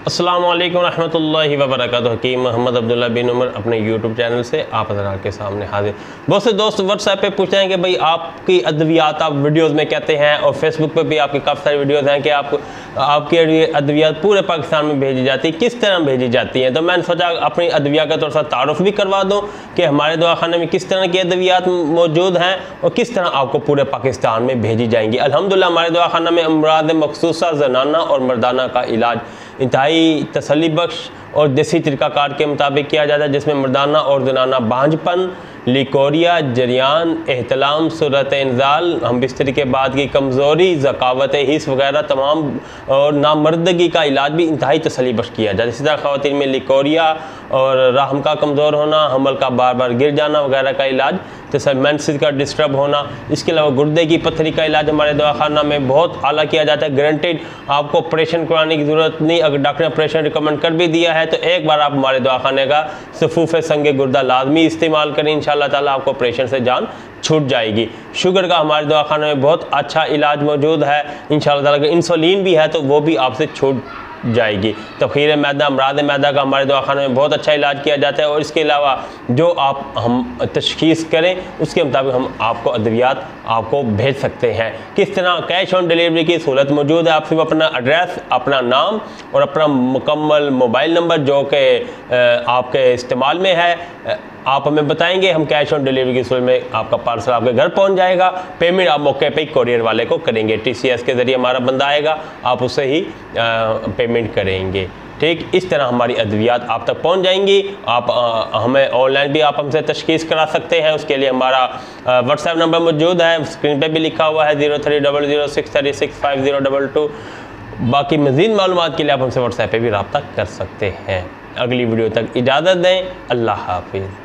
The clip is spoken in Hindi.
अस्सलामु अलैकुम रहमतुल्लाहि व बरकातुहू। हकीम मोहम्मद अब्दुल्ला बिन उमर अपने यूट्यूब चैनल से आप हज़रात के सामने हाजिर। बहुत से दोस्त व्हाट्सएप पे पूछते हैं कि भाई आपकी अद्वियात आप वीडियोस में कहते हैं, और फेसबुक पे भी आपकी काफ़ी सारी वीडियोस हैं कि आपकी अद्वियात पूरे पाकिस्तान में भेजी जाती है, किस तरह भेजी जाती हैं। तो मैंने सोचा अपनी अद्विया का थोड़ा सा तारुफ भी करवा दूँ कि हमारे दवाखाने में किस तरह की अद्वियात मौजूद हैं और किस तरह आपको पूरे पाकिस्तान में भेजी जाएंगी। अल्हम्दुलिल्लाह हमारे दवाखाना में अमराद मखसूसा ज़नाना और मर्दाना का इलाज इंतहाई तसल्ली बख्श और देसी तरीक़ाकार के मुताबिक किया जाता है, जिसमें मर्दाना और ज़नाना बांझपन, लिकोरिया, जरियान, एहतलाम, सूरत इंजाल, हम बिस्तरी के बाद की कमज़ोरी, ज़कावत हिस्स वगैरह तमाम और नामर्दगी का इलाज भी इंतहाई तसल्ली बख्श किया जाता है। इसी तरह ख़वातीन में लिकोरिया और रहम का कमज़ोर होना, हमल का बार बार गिर जाना वगैरह का इलाज, जैसे मेंसेस का डिस्टर्ब होना। इसके अलावा गुर्दे की पत्थरी का इलाज हमारे दवाखाना में बहुत आला किया जाता है। गारंटेड आपको ऑपरेशन कराने की ज़रूरत नहीं। अगर डॉक्टर ने ऑपरेशन रिकमेंड कर भी दिया है तो एक बार आप हमारे दवाखाने का सफूफ़ संगे गुर्दा लाजमी इस्तेमाल करें, इंशाअल्लाह ताला आपको ऑपरेशन से जान छूट जाएगी। शुगर का हमारे दवाखाने में बहुत अच्छा इलाज मौजूद है इंशाअल्लाह ताला। अगर इंसुलिन भी है तो वो भी आपसे छूट जाएगी। तख़ीर मैदा, अमराद मैदा का हमारे दवाखाने में बहुत अच्छा इलाज किया जाता है। और इसके अलावा जो हम तशख़ीस करें उसके मुताबिक हम आपको अद्वियात आपको भेज सकते हैं। किस तरह कैश ऑन डिलीवरी की सहूलत मौजूद है। आप सिर्फ अपना एड्रेस, अपना नाम और अपना मुकम्मल मोबाइल नंबर जो कि आपके इस्तेमाल में है आप हमें बताएंगे, हम कैश ऑन डिलीवरी की सूरत में आपका पार्सल आपके घर पहुंच जाएगा। पेमेंट आप मौके पे कोरियर वाले को करेंगे, TCS के ज़रिए हमारा बंदा आएगा, आप उससे ही पेमेंट करेंगे। ठीक इस तरह हमारी अद्वियात आप तक पहुंच जाएंगी। आप हमें ऑनलाइन भी आप हमसे तशख़ीस करा सकते हैं। उसके लिए हमारा व्हाट्सएप नंबर मौजूद है, स्क्रीन पे भी लिखा हुआ है 0300636502। बाकी मज़ीद मालूमात के लिए आप हमसे व्हाट्सएप पे भी रब्ता कर सकते हैं। अगली वीडियो तक इजाज़त दें। अल्लाह हाफिज़।